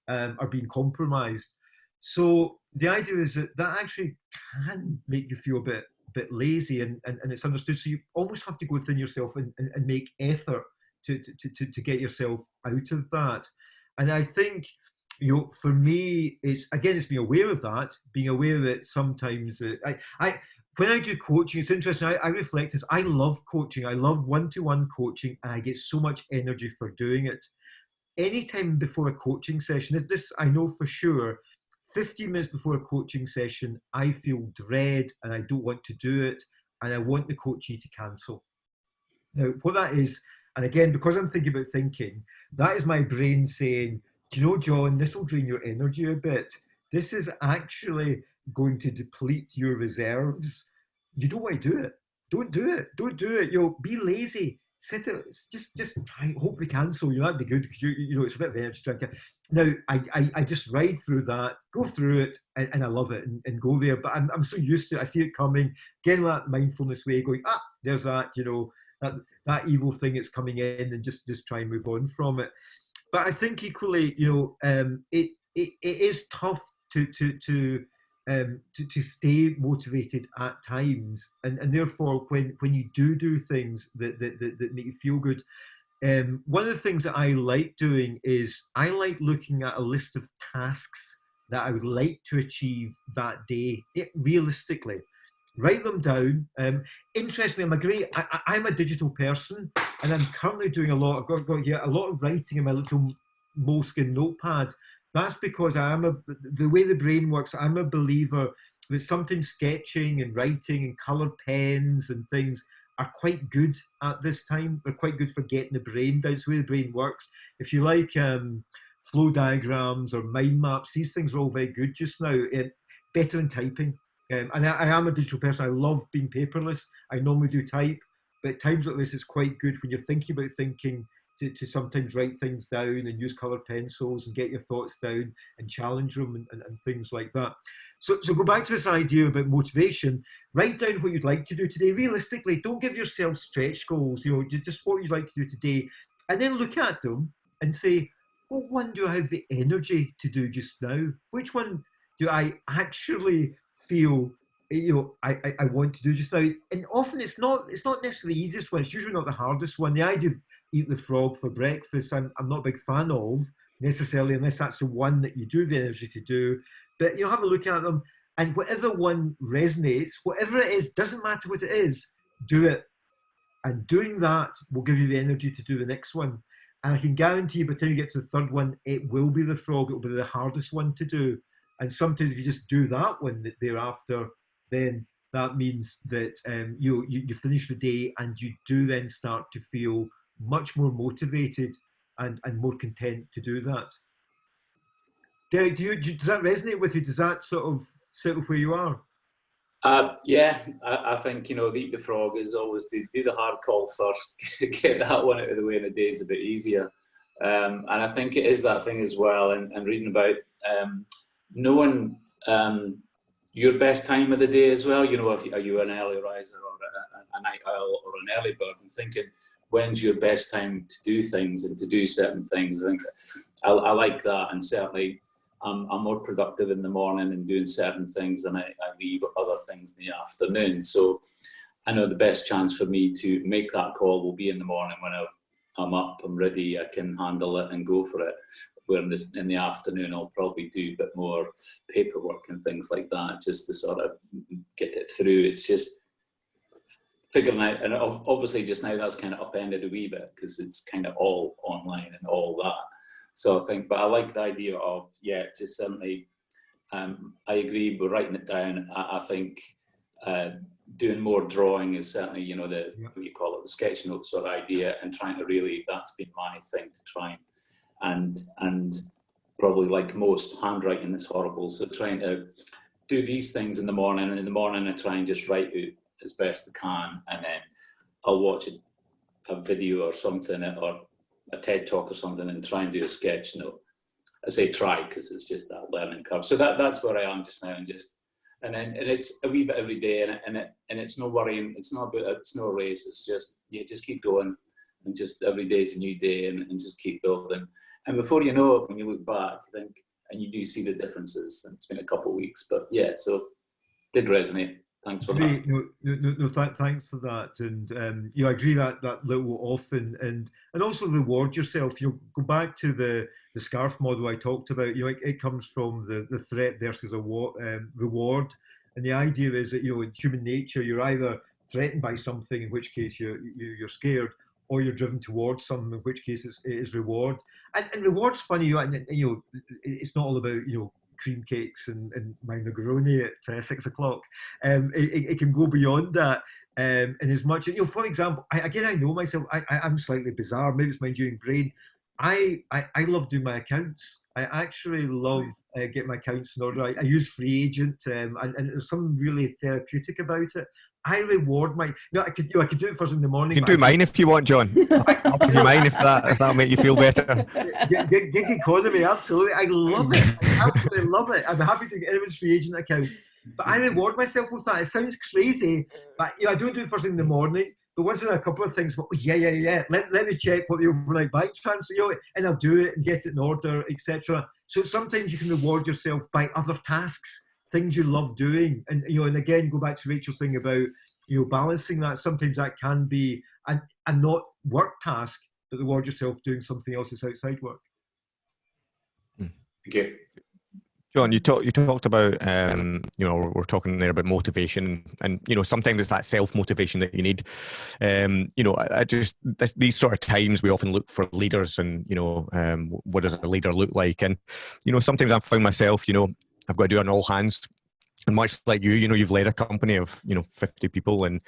are being compromised. So the idea is that actually can make you feel a bit lazy, and it's understood. So you almost have to go within yourself and make effort to get yourself out of that. And I think, you know, for me, it's being aware of that, being aware that sometimes when I do coaching, it's interesting. I reflect as I love coaching. I love one-to-one coaching, and I get so much energy for doing it. Anytime before a coaching session, this I know for sure. 15 minutes before a coaching session, I feel dread and I don't want to do it, and I want the coachee to cancel. Now, what that is, and again, because I'm thinking about thinking, that is my brain saying, do you know, John, this will drain your energy a bit. This is actually going to deplete your reserves. You don't want to do it. Don't do it. Don't do it. You know, be lazy. Sit it. Just try. Hope they cancel. You know, that'd be good because you know it's a bit of energy drinking. Now I just ride through that, go through it, and I love it and go there. But I'm so used to it. I see it coming. Again, that mindfulness way, going there's that, you know, that evil thing that's coming in, and just try and move on from it. But I think equally, you know, it is tough to stay motivated at times, and therefore when you do things that make you feel good, one of the things that I like doing is I like looking at a list of tasks that I would like to achieve that day. Realistically, write them down. Interestingly, I'm a digital person, and I'm currently doing I've got here a lot of writing in my little moleskin notepad. That's because the way the brain works, I'm a believer that sometimes sketching and writing and coloured pens and things are quite good at this time. They're quite good for getting the brain down. It's the way the brain works. If you like flow diagrams or mind maps, these things are all very good just now. Better than typing. And I am a digital person. I love being paperless. I normally do type. But at times like this, it's quite good when you're thinking about thinking to sometimes write things down and use coloured pencils and get your thoughts down and challenge them and things like that. So go back to this idea about motivation. Write down what you'd like to do today. Realistically, don't give yourself stretch goals. You know, just what you'd like to do today, and then look at them and say, what one do I have the energy to do just now? Which one do I actually feel, you know, I want to do just now? And often it's not necessarily the easiest one. It's usually not the hardest one. The idea of eat the frog for breakfast, I'm not a big fan of necessarily, unless that's the one that you do the energy to do. But, have a look at them, and whatever one resonates, whatever it is, doesn't matter what it is, do it. And doing that will give you the energy to do the next one. And I can guarantee you by the time you get to the third one, it will be the frog. It will be the hardest one to do. And sometimes if you just do that one thereafter, then that means that you finish the day, and you do then start to feel much more motivated and more content to do that. Derek, does that resonate with you? Does that sort of settle where you are? Yeah, I think, eat the frog is always do the hard call first, get that one out of the way, and the day's a bit easier. And I think it is that thing as well, and reading about knowing your best time of the day as well. Are you an early riser or a night owl or an early bird? And thinking, when's your best time to do things and to do certain things? I think I like that, and certainly I'm more productive in the morning and doing certain things, and I leave other things in the afternoon. So I know the best chance for me to make that call will be in the morning when I'm up, I'm ready, I can handle it and go for it. Where in the afternoon I'll probably do a bit more paperwork and things like that, just to sort of get it through. It's just figuring out, and obviously just now that's kind of upended a wee bit because it's kind of all online and all that. So I think, but I like the idea of, just certainly, I agree with writing it down. I think doing more drawing is certainly, what you call it, the sketch notes sort of idea, and trying to really, that's been my thing to try and probably like most, handwriting is horrible. So trying to do these things in the morning, and in the morning I try and just write out as best I can, and then I'll watch a video or something, or a TED talk or something, and try and do a sketch note. I say try because it's just that learning curve. So that's where I am just now, and it's a wee bit every day, and it's no worrying. It's not a race. It's just just keep going, and just every day is a new day, and just keep building. And before you know it, when you look back, I think, and you do see the differences. And it's been a couple of weeks, but so did resonate. Thanks for that. No, thanks for that. And I agree that little often, and also reward yourself. Go back to the scarf model I talked about. It comes from the threat versus a reward, and the idea is that in human nature, you're either threatened by something, in which case you're scared, or you're driven towards something, in which case it is reward. And reward's funny. It's not all about cream cakes and my Negroni at 6 o'clock. It can go beyond that. And as much, for example, I know myself, I'm slightly bizarre, maybe it's my enduring brain. I love doing my accounts. I actually love getting my accounts in order. I use Free Agent, and there's something really therapeutic about it. I reward my. I could do it first in the morning. You can do mine if you want, John. I'll give you mine if that'll make you feel better. Gig economy, absolutely. I love it. I absolutely love it. I'm happy to get anyone's Free Agent account, but I reward myself with that. It sounds crazy, but I don't do it first thing in the morning. But once in a couple of things, let me check what the overnight bike transfer, and I'll do it and get it in order, etc. So sometimes you can reward yourself by other tasks, things you love doing, and and again, go back to Rachel's thing about balancing that. Sometimes that can be a not work task, but reward yourself doing something else that's outside work. Okay. John, you talked about we're talking there about motivation, and sometimes it's that self-motivation that you need. These sort of times we often look for leaders, and what does a leader look like? And sometimes I've found myself, I've got to do an all hands. And much like you've led a company of 50 people, and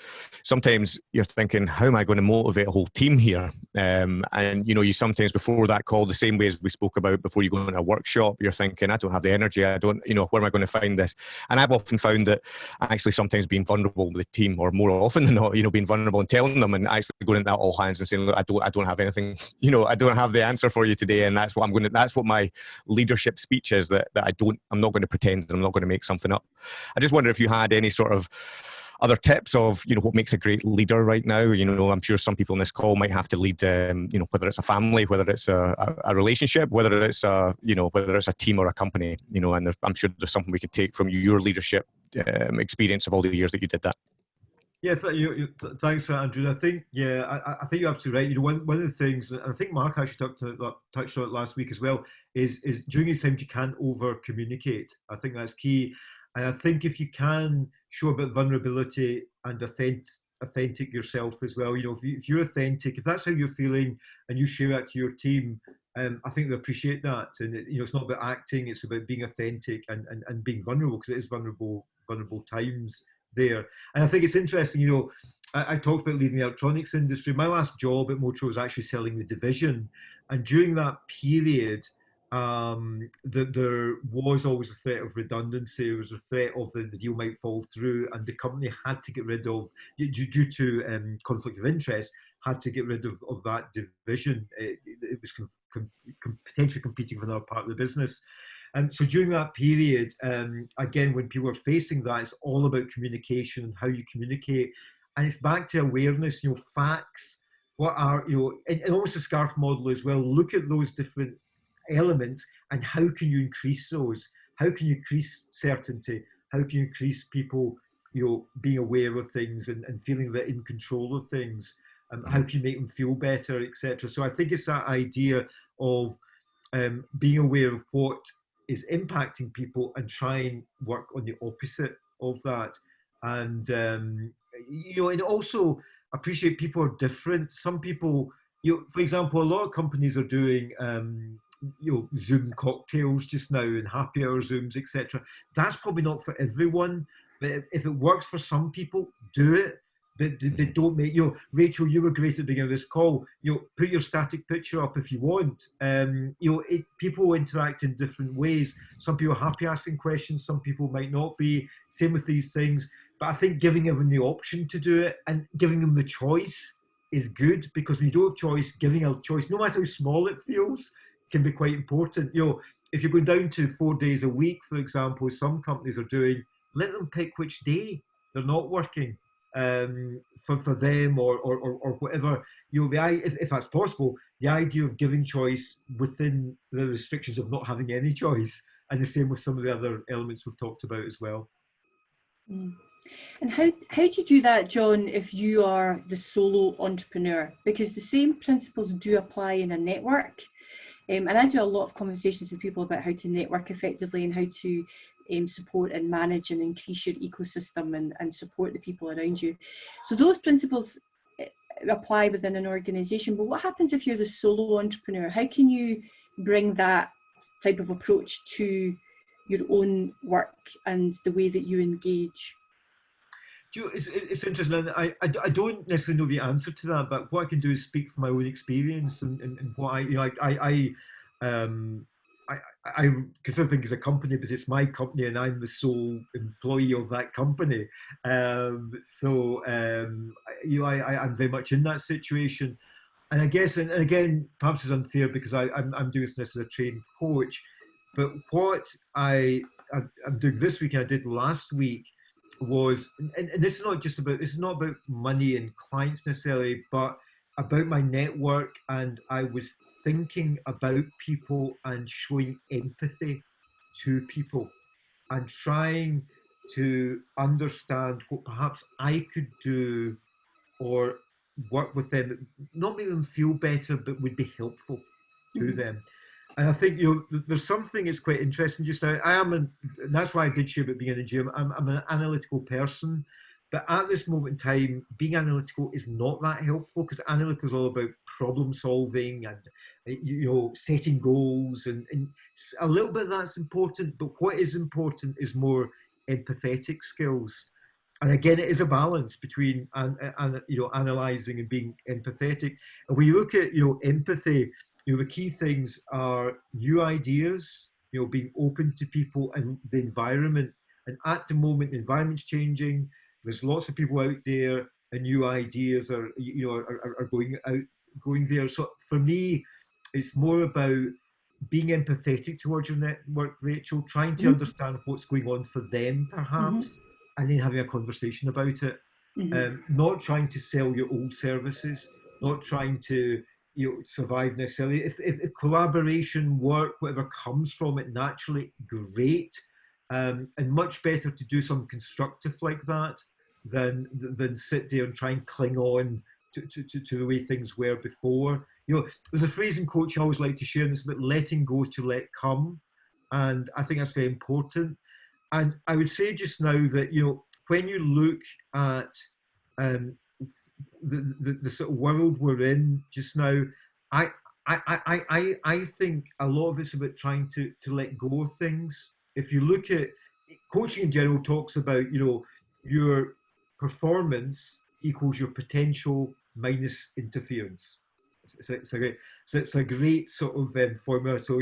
sometimes you're thinking, how am I going to motivate a whole team here? And you sometimes, before that call, the same way as we spoke about before you go into a workshop, you're thinking, I don't have the energy. I don't, where am I going to find this? And I've often found that actually sometimes being vulnerable with the team, or more often than not, being vulnerable and telling them, and actually going into that all hands and saying, look, I don't have anything. I don't have the answer for you today, and that's what my leadership speech is. That I'm not going to pretend that I'm not going to make something up. I just wonder if you had any sort of other tips of, what makes a great leader right now. I'm sure some people in this call might have to lead, whether it's a family, whether it's a relationship, whether it's a team or a company, and I'm sure there's something we could take from your leadership experience of all the years that you did that. Yeah, thanks for that, Andrew. And I think, yeah, I think you're absolutely right. You know, one of the things, and I think Mark actually touched on it last week as well, is during these times you can't over communicate. I think that's key. And I think if you can show a bit of vulnerability and authentic yourself as well, you know, if you're authentic, if that's how you're feeling and you share that to your team, I think they appreciate that. And you know, it's not about acting; it's about being authentic and being vulnerable, because it is vulnerable times there. And I think it's interesting, you know, I talked about leaving the electronics industry. My last job at Motor was actually selling the division. And during that period, there was always a threat of redundancy. There was a threat of the deal might fall through, and the company had to get rid of, due to conflict of interest, had to get rid of that division. It was potentially competing for another part of the business. And so during that period, again, when people are facing that, it's all about communication and how you communicate. And it's back to awareness, you know, facts. What are, you know, and almost the SCARF model as well. Look at those different elements and how can you increase those? How can you increase certainty? How can you increase people, you know, being aware of things and feeling they're in control of things? How can you make them feel better, etc. So I think it's that idea of being aware of what is impacting people and try and work on the opposite of that. And you know, and also appreciate people are different. Some people, you know, for example, a lot of companies are doing you know, Zoom cocktails just now and happy hour Zooms, etc. That's probably not for everyone, but if it works for some people, do it. But don't make, you know, Rachel, you were great at the beginning of this call. You know, put your static picture up if you want. You know, people interact in different ways. Some people are happy asking questions. Some people might not be. Same with these things. But I think giving them the option to do it and giving them the choice is good, because when you don't have choice, giving a choice, no matter how small it feels, can be quite important. You know, if you're going down to 4 days a week, for example, some companies are doing, let them pick which day they're not working. For them or whatever, you know, if that's possible, the idea of giving choice within the restrictions of not having any choice, and the same with some of the other elements we've talked about as well. And how do you do that, John, if you are the solo entrepreneur? Because the same principles do apply in a network. And I do a lot of conversations with people about how to network effectively and how to support and manage and increase your ecosystem and support the people around you. So those principles apply within an organization, but what happens if you're the solo entrepreneur? How can you bring that type of approach to your own work and the way that you engage? It's interesting. I don't necessarily know the answer to that, but what I can do is speak from my own experience and what I, you know, I consider things as a company, but it's my company and I'm the sole employee of that company. You know, I'm very much in that situation. And I guess, and again, perhaps it's unfair because I'm doing this as a trained coach, but what I'm doing this week, I did last week, was, and this is not just about, this is not about money and clients necessarily, but about my network. And I was thinking about people and showing empathy to people and trying to understand what perhaps I could do or work with them, not make them feel better, but would be helpful to them. And I think, you know, there's something that's quite interesting just now. And that's why I did share about being in the gym. I'm an analytical person, but at this moment in time, being analytical is not that helpful, because analytical is all about problem solving and, you know, setting goals, and a little bit of that's important. But what is important is more empathetic skills. And again, it is a balance between you know, analyzing and being empathetic. And when you look at, you know, empathy, you know, the key things are new ideas, you know, being open to people and the environment. And at the moment, the environment's changing. There's lots of people out there, and new ideas are, you know, are going there. So for me, it's more about being empathetic towards your network, Rachel, trying to understand what's going on for them, perhaps, and then having a conversation about it. Not trying to sell your old services, not trying to, you know, survive necessarily. If collaboration, work, whatever comes from it naturally, great. And much better to do something constructive like that than sit there and try and cling on to the way things were before. You know, there's a phrase in coaching I always like to share, and it's about letting go to let come. And I think that's very important. And I would say just now that, you know, when you look at the sort of world we're in just now, I think a lot of it's about trying to let go of things. If you look at coaching in general, talks about, you know, your performance equals your potential minus interference. It's a great sort of formula. So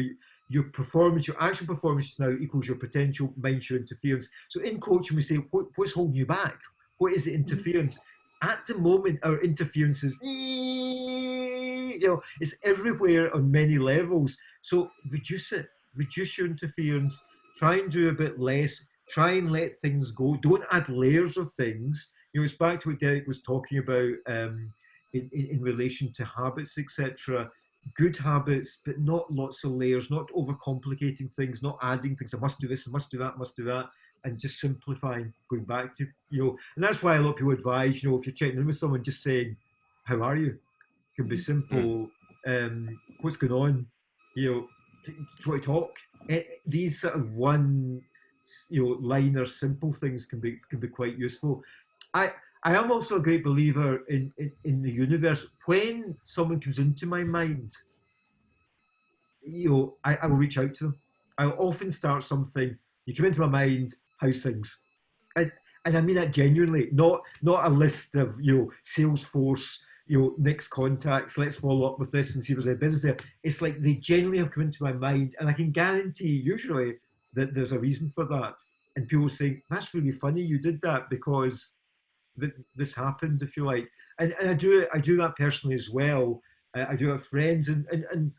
your performance, your actual performance now equals your potential minus your interference. So in coaching, we say, what's holding you back? What is the interference? At the moment, our interference is, you know, it's everywhere on many levels. So reduce it, reduce your interference, try and do a bit less, try and let things go. Don't add layers of things. You know, it's back to what Derek was talking about in relation to habits, etc. Good habits, but not lots of layers, not overcomplicating things, not adding things. I must do this, I must do that, I must do that. And just simplifying, going back to, you know, and that's why a lot of people advise, you know, if you're checking in with someone, just saying, how are you? Can be simple. What's going on? You know, do you want to talk? These sort of one, you know, liner simple things can be quite useful. I am also a great believer in the universe. When someone comes into my mind, you know, I will reach out to them. I'll often start something. You come into my mind, how's things? And I mean that genuinely, not a list of, you know, Salesforce, you know, next contacts, let's follow up with this and see if there's any business there. It's like they genuinely have come into my mind, and I can guarantee usually that there's a reason for that. And people saying, that's really funny, you did that because this happened, if you like. And I do that personally as well. I do have friends, and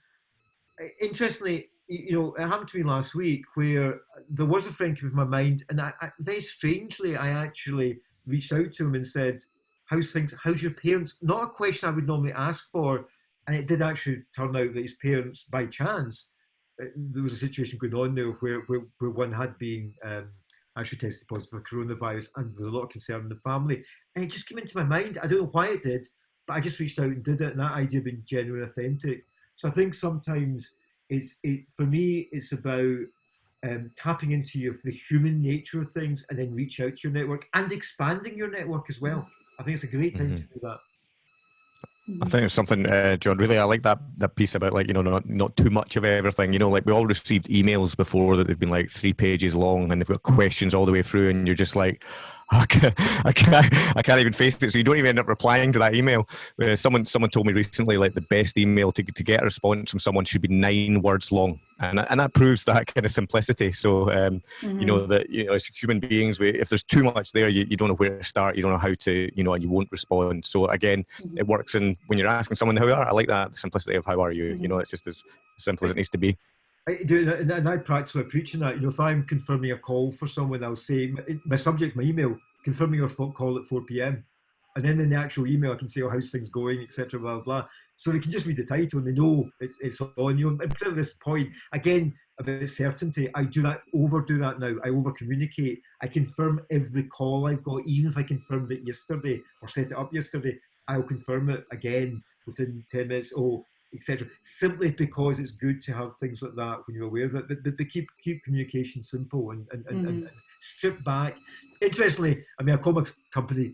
interestingly, you know, it happened to me last week where there was a friend came to my mind, and I very strangely, I actually reached out to him and said, how's things? How's your parents? Not a question I would normally ask for. And it did actually turn out that his parents, by chance, there was a situation going on there where one had been actually tested positive for coronavirus, and there was a lot of concern in the family. And it just came into my mind. I don't know why it did, but I just reached out and did it. And that idea of being genuine, authentic. So I think sometimes for me, it's about tapping into the human nature of things, and then reach out to your network and expanding your network as well. I think it's a great time to do that. I think it's something, John, really, I like that piece about, like, you know, not too much of everything. You know, like, we all received emails before that they've been like 3 pages long, and they've got questions all the way through, and you're just like, I can't even face it. So you don't even end up replying to that email. Someone told me recently, like, the best email to get a response from someone should be 9 words long, and that proves that kind of simplicity. So you know, that, you know, as human beings, if there's too much there, you don't know where to start, you don't know how to, you know, and you won't respond. So again, it works in when you're asking someone how you are. I like that, the simplicity of how are you. You know, it's just as simple as it needs to be. I do, and I practice my preaching that. You know, if I'm confirming a call for someone, I'll say my subject, my email, confirming your call at 4 p.m. And then in the actual email, I can say, oh, how's things going, etc., blah, blah. So they can just read the title and they know it's on you. And particularly at this point, again, about certainty, I overdo that now. I over communicate. I confirm every call I've got, even if I confirmed it yesterday or set it up yesterday, I'll confirm it again within 10 minutes. Etc. Simply because it's good to have things like that when you're aware of it, but keep communication simple and strip back. Interestingly, I mean, a comics company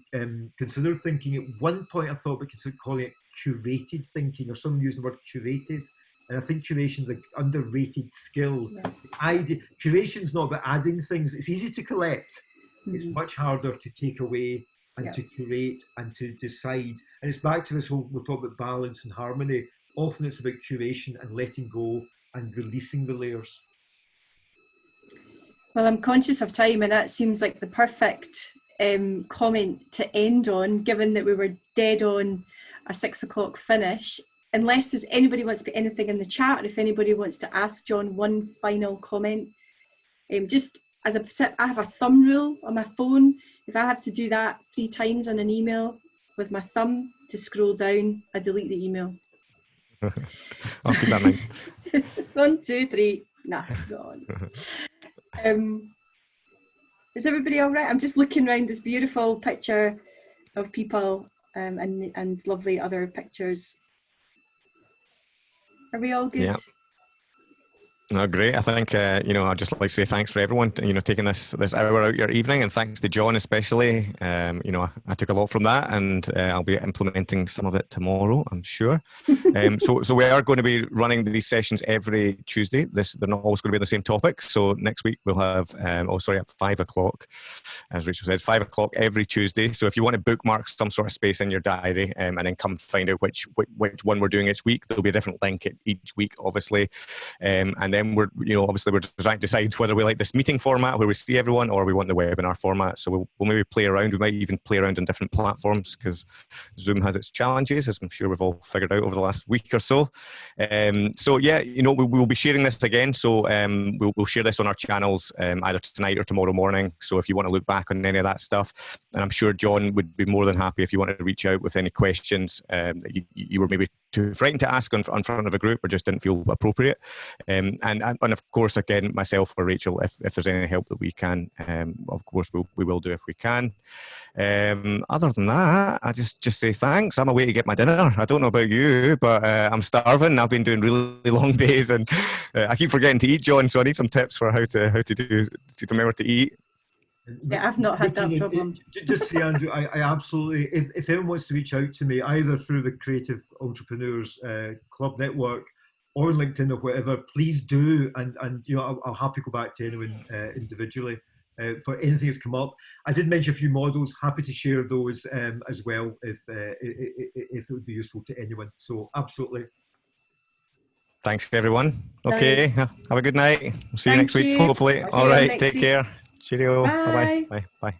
considered thinking at one point. I thought we could call it curated thinking, or some use the word curated. And I think curation is an underrated skill. Yeah. Curation's not about adding things. It's easy to collect. It's much harder to take away and to curate and to decide. And it's back to this whole, we're talking about balance and harmony. Often it's about curation and letting go and releasing the layers. Well, I'm conscious of time, and that seems like the perfect comment to end on, given that we were dead on a 6 o'clock finish. Unless there's anybody wants to put anything in the chat, or if anybody wants to ask John one final comment. Just as I have a thumb rule on my phone. If I have to do that 3 times on an email with my thumb to scroll down, I delete the email. I'll keep that in mind. 1, 2, 3. Nah, go on. Is everybody all right? I'm just looking around this beautiful picture of people and lovely other pictures. Are we all good? Yeah. No, great. I think I'd just like to say thanks for everyone, taking this hour out your evening, and thanks to John especially. I took a lot from that, and I'll be implementing some of it tomorrow, I'm sure. So we are going to be running these sessions every Tuesday. They're not always going to be the same topic. So next week we'll have at 5:00, as Rachel said, 5:00 every Tuesday. So if you want to bookmark some sort of space in your diary, and then come find out which one we're doing each week, there'll be a different link each week, obviously, and then we're trying to decide whether we like this meeting format where we see everyone, or we want the webinar format. So we'll maybe play around. We might even play around on different platforms, because Zoom has its challenges, as I'm sure we've all figured out over the last week or so. We'll be sharing this again. So we'll share this on our channels either tonight or tomorrow morning. So if you want to look back on any of that stuff, and I'm sure John would be more than happy if you wanted to reach out with any questions that you were maybe too frightened to ask in front of a group, or just didn't feel appropriate. And of course, again, myself or Rachel, if there's any help that we can, of course we will do if we can. Other than that, I just say thanks. I'm away to get my dinner. I don't know about you, but I'm starving. I've been doing really long days, and I keep forgetting to eat, John. So I need some tips for how to remember to eat. Yeah, I've not had that problem. Just say, Andrew, I absolutely, if anyone wants to reach out to me, either through the Creative Entrepreneurs Club Network or LinkedIn or whatever, please do. And I'll happy to go back to anyone individually for anything that's come up. I did mention a few models, happy to share those as well if it would be useful to anyone. So absolutely. Thanks, everyone. Okay, have a good night. We'll see you next week, hopefully. All right, take care. Cheerio. Bye. Bye-bye. Bye.